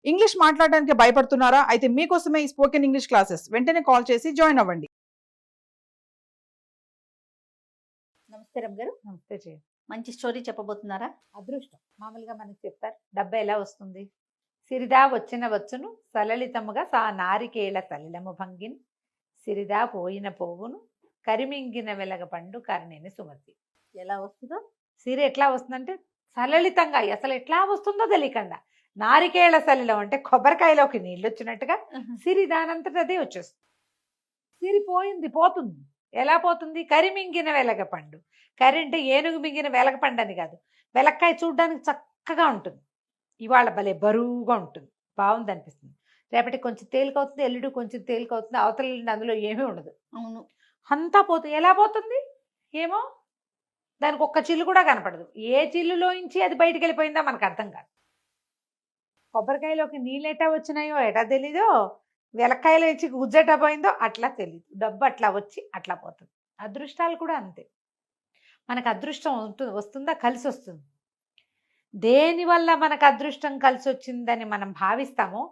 English మాట్లాడడానికి భయపడుతున్నారా? అయితే మీకోసమే ఈ స్పోకెన్ ఇంగ్లీష్ క్లాసెస్. వెంటనే కాల్ చేసి జాయిన్ అవ్వండి. నమస్తే రమ్ గారు. నమస్తే జయ. మంచి స్టోరీ చెప్పబోతున్నారా? అదృష్టం మామూలుగా మనకి చెప్తారు, డబ్బు ఎలా వస్తుంది? సిరిదా వచ్చిన వచ్చును సలలితముగా సా నారికేళ సలిలము భంగిన్ సిరిదా పోయిన పోవును కరిమింగిన వెలగ పండు కర్ణేని సుమతి. ఎలా వస్తుందో సిరి ఎట్లా వస్తుందంటే సలలితంగా, అసలు ఎట్లా వస్తుందో తెలియకుండా. నారికేళ సలిలం అంటే కొబ్బరికాయలోకి నీళ్ళు వచ్చినట్టుగా సిరి దానంతట అదే వచ్చేస్తుంది. సిరి పోతుంది. ఎలా పోతుంది? కరిమింగిన వెలగ పండు. కరి అంటే ఏనుగు మింగిన వెలగ పండు అని కాదు, వెలక్కాయ చూడడానికి చక్కగా ఉంటుంది. ఇవాళ భలే బరువుగా ఉంటుంది, బాగుంది అనిపిస్తుంది. రేపటికి కొంచెం తేలికవుతుంది, ఎల్లుడు కొంచెం తేలికవుతుంది, అవతల ఎల్లుండి అందులో ఏమీ ఉండదు. అవును. అంతా పోతుంది. ఎలా పోతుంది ఏమో, దానికి ఒక్క చిల్లు కూడా కనపడదు. ఏ చిల్లులోంచి అది బయటికి వెళ్ళిపోయిందో మనకు అర్థం కాదు. కొబ్బరికాయలోకి నీళ్ళు ఎటా వచ్చినాయో ఎటా తెలీదో, వెలక్కాయలో ఇచ్చి గుజ్జెటా పోయిందో అట్లా తెలీదు. డబ్బు అట్లా వచ్చి అట్లా పోతుంది. అదృష్టాలు కూడా అంతే. మనకు అదృష్టం వస్తుందా? కలిసి వస్తుంది. దేనివల్ల మనకు అదృష్టం కలిసి వచ్చిందని మనం భావిస్తామో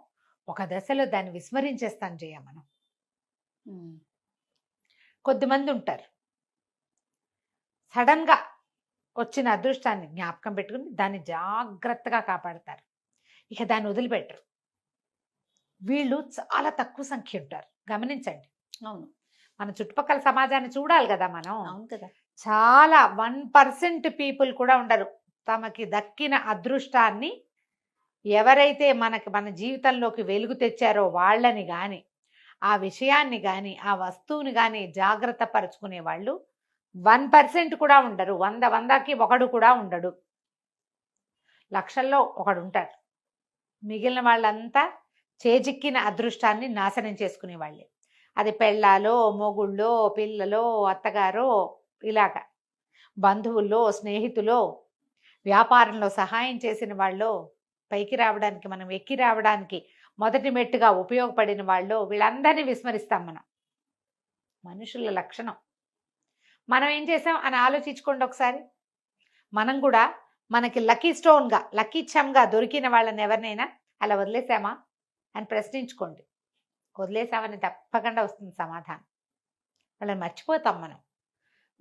ఒక దశలో దాన్ని విస్మరించేస్తాం జయ మనం. కొద్దిమంది ఉంటారు సడన్గా వచ్చిన అదృష్టాన్ని జ్ఞాపకం పెట్టుకుని దాన్ని జాగ్రత్తగా కాపాడతారు, ఇక దాన్ని వదిలిపెట్టరు. వీళ్ళు చాలా తక్కువ సంఖ్య ఉంటారు, గమనించండి. అవును, మన చుట్టుపక్కల సమాజాన్ని చూడాలి కదా మనం. అవును కదా. చాలా 1% పీపుల్ కూడా ఉండరు తమకి దక్కిన అదృష్టాన్ని ఎవరైతే మన జీవితంలోకి వెలుగు తెచ్చారో వాళ్ళని కానీ, ఆ విషయాన్ని కానీ, ఆ వస్తువుని కానీ జాగ్రత్త పరుచుకునే వాళ్ళు 1% కూడా ఉండరు. 100కి ఒకడు కూడా ఉండడు. లక్షల్లో ఒకడు ఉంటాడు. మిగిలిన వాళ్ళంతా చేజిక్కిన అదృష్టాన్ని నాశనం చేసుకునే వాళ్ళే. అది పెళ్ళాలో, మొగుళ్ళో, పిల్లలో, అత్తగారో, ఇలాగా బంధువుల్లో, స్నేహితులో, వ్యాపారంలో సహాయం చేసిన వాళ్ళు, పైకి రావడానికి మనం ఎక్కి రావడానికి మొదటి మెట్టుగా ఉపయోగపడిన వాళ్ళు, వీళ్ళందరినీ విస్మరిస్తాం మనం. మనుషుల లక్షణం. మనం ఏం చేసాం అని ఆలోచించుకోండి ఒకసారి. మనం కూడా మనకి లక్కీ స్టోన్గా, లక్కీ చమ్గా దొరికిన వాళ్ళని ఎవరినైనా అలా వదిలేసామా అని ప్రశ్నించుకోండి. వదిలేసామని తప్పకుండా వస్తుంది సమాధానం. వాళ్ళని మర్చిపోతాం మనం.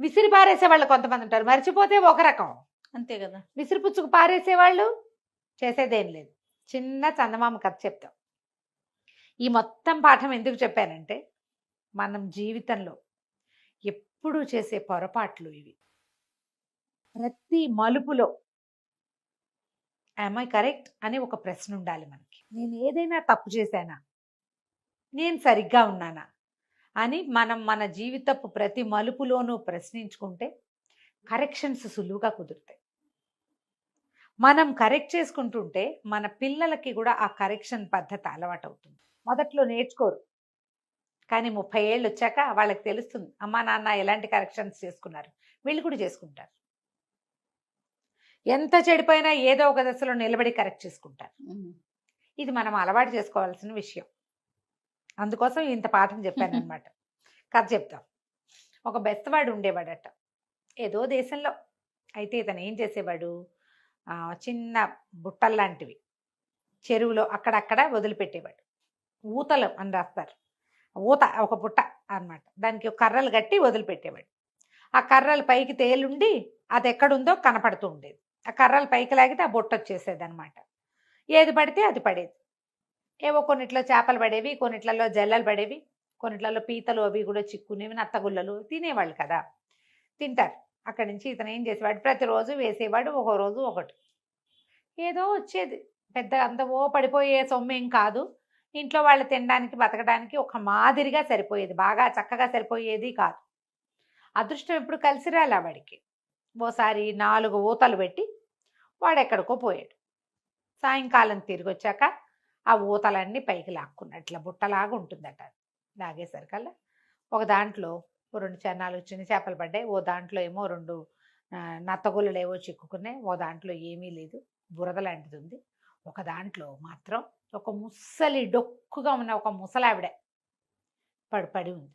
విసిరి పారేసే వాళ్ళు కొంతమంది ఉంటారు, మర్చిపోతే ఒక రకం. అంతే కదా. విసిరిపుచ్చుకు పారేసేవాళ్ళు చేసేదేం లేదు. చిన్న చందమామ కథ చెప్తాం. ఈ మొత్తం పాఠం ఎందుకు చెప్పానంటే, మనం జీవితంలో ఎప్పుడూ చేసే పొరపాట్లు ఇవి. ప్రతి మలుపులో ఐ కరెక్ట్ అని ఒక ప్రశ్న ఉండాలి మనకి. నేను ఏదైనా తప్పు చేశానా, నేను సరిగ్గా ఉన్నానా అని మనం మన జీవితపు ప్రతి మలుపులోనూ ప్రశ్నించుకుంటే కరెక్షన్స్ సులువుగా కుదురుతాయి. మనం కరెక్ట్ చేసుకుంటుంటే మన పిల్లలకి కూడా ఆ కరెక్షన్ పద్ధతి అలవాటు అవుతుంది. మొదట్లో నేర్చుకోరు, కానీ 30 ఏళ్ళు వచ్చాక వాళ్ళకి తెలుస్తుంది అమ్మా నాన్న ఎలాంటి కరెక్షన్స్ చేసుకున్నారు, వీళ్ళు కూడా చేసుకుంటారు. ఎంత చెడిపోయినా ఏదో ఒక దశలో నిలబడి కరెక్ట్ చేసుకుంటారు. ఇది మనం అలవాటు చేసుకోవాల్సిన విషయం. అందుకోసం ఇంత పాఠం చెప్పాను అనమాట. కథ చెప్తాం. ఒక బెస్తవాడు ఉండేవాడట ఏదో దేశంలో. అయితే ఇతను ఏం చేసేవాడు, చిన్న బుట్టల్లాంటివి చెరువులో అక్కడక్కడ వదిలిపెట్టేవాడు. ఊతలు అని రాస్తారు, ఊత ఒక బుట్ట అన్నమాట. దానికి కర్రలు కట్టి వదిలిపెట్టేవాడు. ఆ కర్రలు పైకి తేలుండి అది ఎక్కడుందో కనపడుతూ ఉండేది. ఆ కర్రలు పైకి లాగితే ఆ బుట్ట వచ్చేసేది అనమాట. ఏది పడితే అది పడేది. ఏవో కొన్నిట్లో చేపలు పడేవి, కొన్నిట్లలో జల్లలు పడేవి, కొన్నిట్లలో పీతలు అవి కూడా చిక్కునేవి, నత్తగుల్లలు తినేవాళ్ళు కదా, తింటారు. అక్కడి నుంచి ఇతను ఏం చేసేవాడు, ప్రతిరోజు వేసేవాడు, ఒక రోజు ఒకటి. ఏదో వచ్చేది, పెద్ద అంత ఓ పడిపోయే సొమ్మేం కాదు. ఇంట్లో వాళ్ళు తినడానికి బతకడానికి ఒక మాదిరిగా సరిపోయేది, బాగా చక్కగా సరిపోయేది కాదు. అదృష్టం ఎప్పుడు కలిసి రాలే వాడికి. ఓసారి 4 ఊతలు పెట్టి వాడు ఎక్కడికో పోయాడు. సాయంకాలం తిరిగి వచ్చాక ఆ ఊతలన్నీ పైకి లాక్కున్నాడు. ఇట్లా బుట్టలాగా ఉంటుందట. లాగేసరికల్లా ఒక దాంట్లో 2 చిన్న చేపలు పడ్డాయి, ఓ దాంట్లో ఏమో 2 నత్తగుల్లలు ఏవో చిక్కుకున్నాయి, ఓ దాంట్లో ఏమీ లేదు, బురద లాంటిది ఉంది. ఒక దాంట్లో మాత్రం ఒక ముసలి డొక్కుగా ఉన్న ఒక ముసలావిడ పడి ఉంది.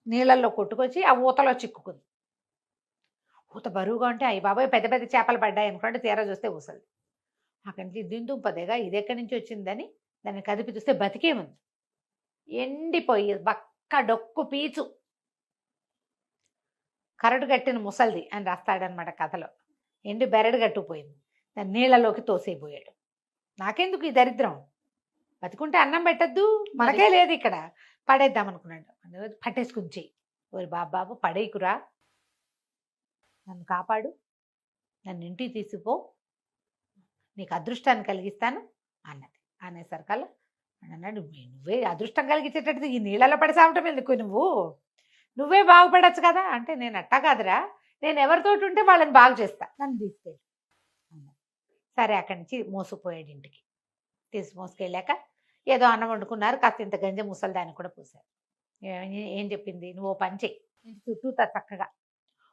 నీళ్ళల్లో కొట్టుకొచ్చి ఆ ఊతలో చిక్కుకుంది. ఊత బరువుగా ఉంటే అయ్యి బాబాయ్ పెద్ద పెద్ద చేపలు పడ్డాయి అనుకోండి, తీరా చూస్తే ముసలి. అక్కడి నుంచి దిందుంపదేగా ఇది ఎక్కడి నుంచి వచ్చిందని దాన్ని కదిపి చూస్తే బతికే ఉంది. ఎండిపోయి బక్క డొక్కు పీచు కరడు కట్టిన ముసల్ది అని రాస్తాడనమాట కథలో. ఎండి బెరడు కట్టుకుపోయింది, దాన్ని నీళ్ళలోకి తోసేయబోయాడు. నాకెందుకు ఈ దరిద్రం, బతుకుంటే అన్నం పెట్టద్దు, మనకే లేదు ఇక్కడ, పడేద్దాం అనుకున్నాడు. పట్టేసుకుని చెయ్యి, ఓరి బాబాబు పడేకురా, నన్ను కాపాడు, నన్ను ఇంటికి తీసుకుపో, నీకు అదృష్టాన్ని కలిగిస్తాను అన్నది. అనేసరికల్లా అన్నాడు, నువ్వే అదృష్టం కలిగించేటట్టు ఈ నీళ్ళలో పడి సావటం ఎందుకు, నువ్వే బాగుపడచ్చు కదా అంటే, నేను అట్టా కాదురా, నేను ఎవరితోటి ఉంటే వాళ్ళని బాగు చేస్తా, నన్ను తీసుకెళ్ళి అన్నది. సరే అక్కడి నుంచి మోసుకుపోయాడు ఇంటికి. మోసుకెళ్ళాక ఏదో అన్నం వండుకున్నారు, కాస్త ఇంత గంజ ముసలిదాన్ని కూడా పూసారు. ఏం చెప్పింది, నువ్వు ఓ పని చెయ్యి, చుట్టూ చక్కగా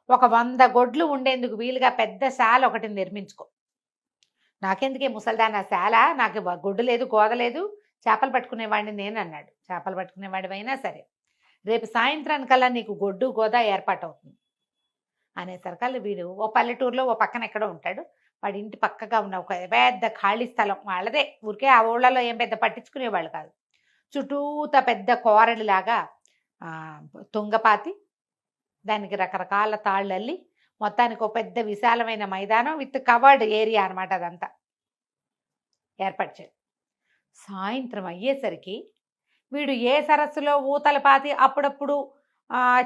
ఒక 100 గొడ్లు ఉండేందుకు వీలుగా పెద్ద శాల ఒకటి నిర్మించుకో. నాకెందుకే ముసలిదాన్ని ఆ శాల, నాకు గొడ్డు లేదు గోద లేదు, చేపలు పట్టుకునేవాడిని నేను అన్నాడు. చేపలు పట్టుకునేవాడివైనా సరే రేపు సాయంత్రానికల్లా నీకు గొడ్డు గోద ఏర్పాటు అవుతుంది అనేసరికల్లా వీడు ఓ పల్లెటూరులో ఓ పక్కన ఎక్కడో ఉంటాడు. వాడి ఇంటి పక్కగా ఉన్న ఒక పెద్ద ఖాళీ స్థలం వాళ్ళదే, ఊరికే ఆ ఊళ్ళలో ఏం పెద్ద పట్టించుకునేవాళ్ళు కాదు. చుట్టూత పెద్ద కోరడిలాగా తుంగపాతి, దానికి రకరకాల తాళ్ళు అల్లి మొత్తానికి ఒక పెద్ద విశాలమైన మైదానం విత్ కవర్డ్ ఏరియా అనమాట అదంతా ఏర్పాటు చేయాలి. సాయంత్రం అయ్యేసరికి వీడు ఏ సరస్సులో ఊతలు పాతి అప్పుడప్పుడు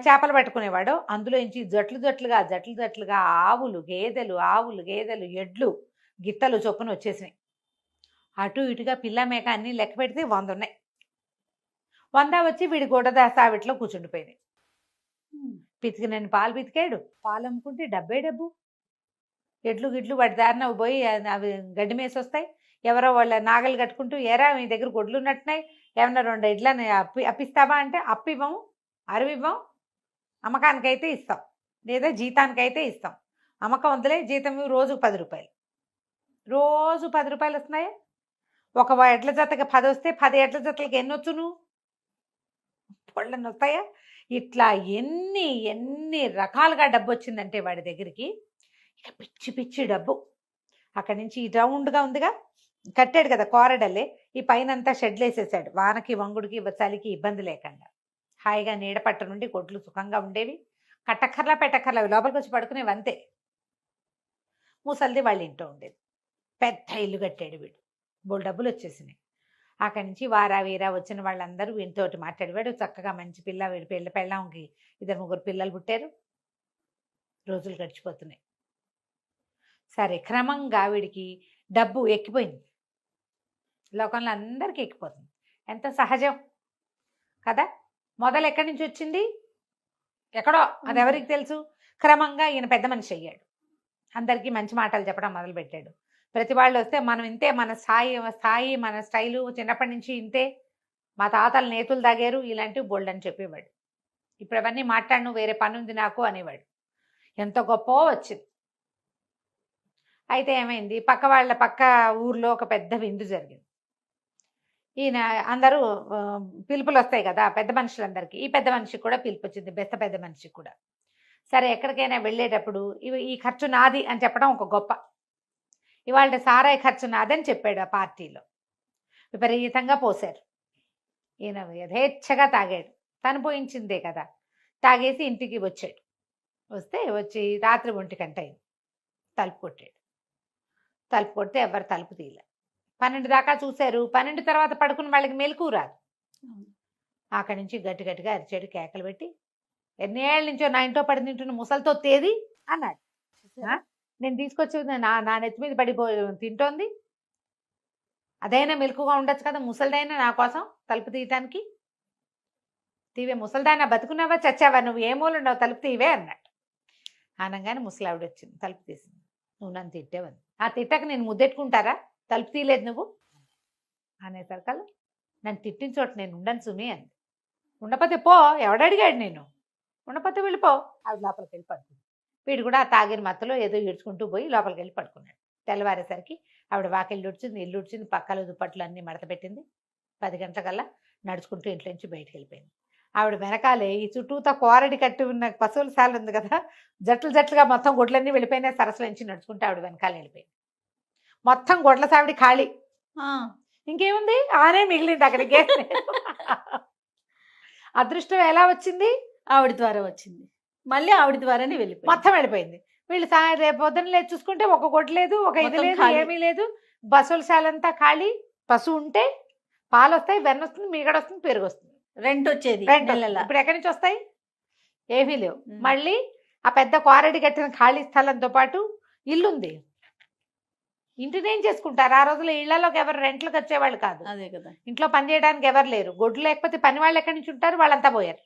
చేపలు పట్టుకునేవాడు, అందులో నుంచి జట్లుగా ఆవులు గేదెలు ఎడ్లు గిత్తలు చొప్పున వచ్చేసినాయి. అటు ఇటుగా పిల్ల మేక అన్నీ లెక్క పెడితే 100 ఉన్నాయి. 100 వచ్చి వీడి గొడదాసావిట్లో కూర్చుండిపోయింది. పితికినని పాలు పితికాడు, పాలు అమ్ముకుంటే డబ్బు. ఎడ్లు గిడ్లు వాటి దారిన పోయి అవి గడ్డి మేసి వస్తాయి. ఎవరో వాళ్ళ నాగలు కట్టుకుంటూ, ఎరా మీ దగ్గర గొడ్లు ఉన్నట్టున్నాయి, ఏమన్నా 2 ఎడ్లని అప్పిస్తావా అంటే అప్పివ్వం, అరవివ్వం, అమ్మకానికైతే ఇస్తాం, లేదా జీతానికైతే ఇస్తాం. అమ్మకం వద్దులే, జీతం రోజుకు 10 రూపాయలు, రోజు 10 రూపాయలు వస్తున్నాయా? ఒక ఎడ్ల జతకి 10 వస్తే 10 ఎడ్ల జతలకి ఎన్ని వచ్చును, పొళ్ళని వస్తాయా? ఇట్లా ఎన్ని రకాలుగా డబ్బు వచ్చిందంటే వాడి దగ్గరికి, ఇక పిచ్చి డబ్బు. అక్కడి నుంచి ఈ రౌండ్గా ఉందిగా కట్టాడు కదా కోరడల్లే, ఈ పైన అంతా షెడ్లు వేసేసాడు, వానకి వంగుడికి చలికి ఇబ్బంది లేకుండా. హాయిగా నీడపట్ట నుండి గొడ్లు సుఖంగా ఉండేవి, కట్టక్కర్లా పెట్టక్కర్లా లోపలికి వచ్చి పడుకునేవి అంతే. ముసలిది వాళ్ళ ఇంట్లో ఉండేది, పెద్ద ఇల్లు కట్టాడు వీడు, బోల్ డబ్బులు వచ్చేసినాయి. అక్కడి నుంచి వారా వీరా వచ్చిన వాళ్ళందరూ వీటితోటి మాట్లాడేవాడు. చక్కగా మంచి పిల్ల, వీడి పెళ్ళంకి 2-3 పిల్లలు పుట్టారు. రోజులు గడిచిపోతున్నాయి. సరే క్రమంగా వీడికి డబ్బు ఎక్కిపోయింది, లోకంలో అందరికీ ఎక్కిపోతుంది, ఎంత సహజం కదా. మొదలు ఎక్కడి నుంచి వచ్చింది, ఎక్కడో, అది ఎవరికి తెలుసు. క్రమంగా ఈయన పెద్ద మనిషి అయ్యాడు, అందరికీ మంచి మాటలు చెప్పడం మొదలుపెట్టాడు. ప్రతి వాళ్ళు వస్తే మనం ఇంతే, మన స్థాయి మన స్టైలు చిన్నప్పటి నుంచి ఇంతే, మా తాతలు నేతులు తాగారు, ఇలాంటివి బోల్డ్ అని చెప్పేవాడు. ఇప్పుడు అవన్నీ మాట్లాడను, వేరే పని ఉంది నాకు అనేవాడు. ఎంత గొప్ప వచ్చింది. అయితే ఏమైంది, పక్క ఊర్లో ఒక పెద్ద విందు జరిగింది. ఈయన అందరూ పిలుపులు వస్తాయి కదా పెద్ద మనుషులందరికీ, ఈ పెద్ద మనిషికి కూడా పిలుపు వచ్చింది, పెద్ద మనిషికి కూడా. సరే ఎక్కడికైనా వెళ్ళేటప్పుడు ఈ ఖర్చు నాది అని చెప్పడం ఒక గొప్ప. ఇవాళ సారాయి ఖర్చు నాదని చెప్పాడు ఆ పార్టీలో. విపరీతంగా పోసారు, ఈయన యథేచ్ఛగా తాగాడు, తను పోయించిందే కదా. తాగేసి ఇంటికి వచ్చాడు. వచ్చి రాత్రి 1 గంట అయింది, తలుపు కొట్టాడు. తలుపు కొడితే ఎవరు తలుపు తీయలే. 12 దాకా చూశారు, 12 తర్వాత పడుకున్న వాళ్ళకి మెలకు రాదు. అక్కడి నుంచి గట్టిగా అరిచాడు, కేకలు పెట్టి, ఎన్నేళ్ళ నుంచో నా ఇంట్లో పడి తింటున్న ముసలితో తేది అన్నాడు. నేను తీసుకొచ్చి నా నెత్తి మీద పడిపోయి తింటోంది, అదైనా మెలకుగా ఉండొచ్చు కదా, ముసలిదైనా నా కోసం తలుపు తీయటానికి. తీవే ముసలిదానా, బతుకున్నావా చచ్చావా, నువ్వు ఏ మూలున్నావు, తలుపు తీవే అన్నాడు. అనగానే ముసలావిడ వచ్చింది, తలుపు తీసింది. నువ్వు నన్ను తిట్టేవని, ఆ తిట్టక నేను ముద్దెట్టుకుంటారా, తలుపు తీయలేదు నువ్వు అనేసరికల్లా, నన్ను తిట్టిన చోట నేను ఉండను సుమి అంది. ఉండపోతే పో, ఎవడడిగాడు నేను, ఉండపోతే వెళ్ళిపో. ఆవిడ లోపలికి వెళ్ళి పడుకుంది. వీడు కూడా ఆ తాగిన మత్తులో ఏదో ఈడ్చుకుంటూ పోయి లోపలికి వెళ్ళి పడుకున్నాడు. తెల్లవారేసరికి ఆవిడ వాకిళ్ళు ఉడిచింది, ఇల్లు ఉడిచింది, పక్కల దుప్పట్లు అన్నీ మడత పెట్టింది. 10 గంటలకల్లా నడుచుకుంటూ ఇంట్లో నుంచి బయటికి వెళ్ళిపోయింది. ఆవిడ వెనకాలే ఈ చుట్టూతో కోరడి కట్టి ఉన్న పశువుల శాల ఉంది కదా, జట్లుగా మొత్తం గొడ్లన్నీ వెళ్ళిపోయినా సరస్సుల నుంచి నడుచుకుంటూ ఆవిడ వెనకాల వెళ్ళిపోయింది. మొత్తం గొడ్ల సావిడి ఖాళీ. ఆ, ఇంకేముంది, ఆనే మిగిలింది అక్కడికి. అదృష్టం ఎలా వచ్చింది? ఆవిడ ద్వారా వచ్చింది, మళ్ళీ ఆవిడ ద్వారానే వెళ్ళిపోయింది. మొత్తం వెళ్ళిపోయింది. వీళ్ళు రేపు పొద్దున్న లేచి చూసుకుంటే ఒక గొడ్డు లేదు, ఒక ఇది మొత్తం లేదు, ఖాళీ. ఏమీ లేదు. బస్సులశాలంతా ఖాళీ. పశువు ఉంటే పాలు వస్తాయి, వెన్న వస్తుంది, మీగడ వస్తుంది, పెరుగు వస్తుంది, రెంట్ వచ్చేది రెంట్ వస్తుంది. నెలలా. ఇప్పుడు ఎక్కడి నుంచి వస్తాయి? ఏమీ లేవు. ఉమ్. మళ్ళీ ఆ పెద్ద క్వారడి కట్టిన ఖాళీ స్థలంతో పాటు ఇల్లుంది. ఇంటిని ఏం చేసుకుంటారు? ఆ రోజుల్లో ఇళ్లలోకి ఎవరు రెంట్లకు వచ్చేవాళ్ళు కాదు. అదే కదా. ఇంట్లో పని చేయడానికి ఎవరు లేరు. గొడ్లు లేకపోతే పని వాళ్ళు ఎక్కడి నుంచి ఉంటారు? వాళ్ళంతా పోయారు.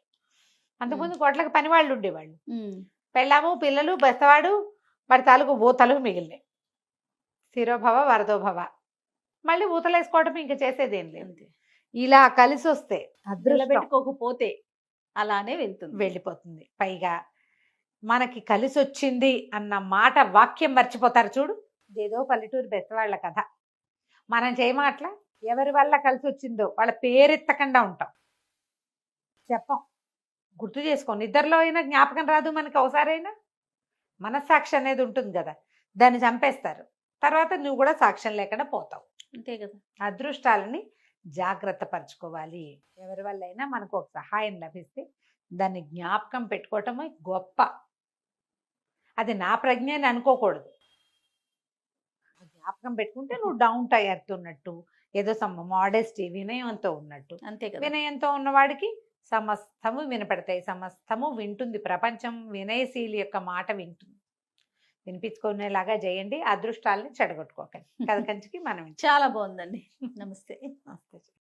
అంతకుముందు గొడ్లకు పని వాళ్ళు ఉండేవాళ్ళు. ఉమ్. పెళ్ళాము, పిల్లలు, బెస్తవాడు, వాడి తలుగు ఊతలు మిగిలినాయి. శిరోభవ వరదోభవ. మళ్ళీ ఊతలు వేసుకోవడం ఇంకా చేసేదేం లేదు. అంతే. ఇలా కలిసి వస్తే అదృష్టం నిలబెట్టుకోకపోతే అలానే వెళ్తుంది. వెళ్ళిపోతుంది. పైగా మనకి కలిసి వచ్చింది అన్న మాట వాక్యం మర్చిపోతారు చూడు. ఇదేదో పల్లెటూరు బెస్తవాళ్ల కథ. మనం చేయమాట్లా ఎవరి వల్ల కలిసి వచ్చిందో వాళ్ళ పేరెత్తకుండా ఉంటాం. చెప్పం, గుర్తు చేసుకో. నిద్రలో అయినా జ్ఞాపకం రాదు మనకి. ఒకసారైనా మనస్సాక్షి అనేది ఉంటుంది కదా, దాన్ని చంపేస్తారు. తర్వాత నువ్వు కూడా సాక్ష్యం లేకుండా పోతావు. అంతే కదా. అదృష్టాలని జాగ్రత్త పరచుకోవాలి. ఎవరి వల్ల అయినా మనకు ఒక సహాయం లభిస్తే దాన్ని జ్ఞాపకం పెట్టుకోవటమే గొప్ప. అది నా ప్రజ్ఞ అని అనుకోకూడదు. జ్ఞాపకం పెట్టుకుంటే నువ్వు డౌన్ టైర్తో ఉన్నట్టు, ఏదో మోడెస్టీ, వినయంతో ఉన్నట్టు. అంతే కదా. వినయంతో ఉన్నవాడికి సమస్తము వినపడతాయి, సమస్తము వింటుంది. ప్రపంచం వినయశీలి యొక్క మాట వింటుంది. వినిపించుకునేలాగా చేయండి. అదృష్టాలని చెడగొట్టుకోకండి. కథ కంచికి మనం చాలా బాగుందండి. నమస్తే. నమస్తే.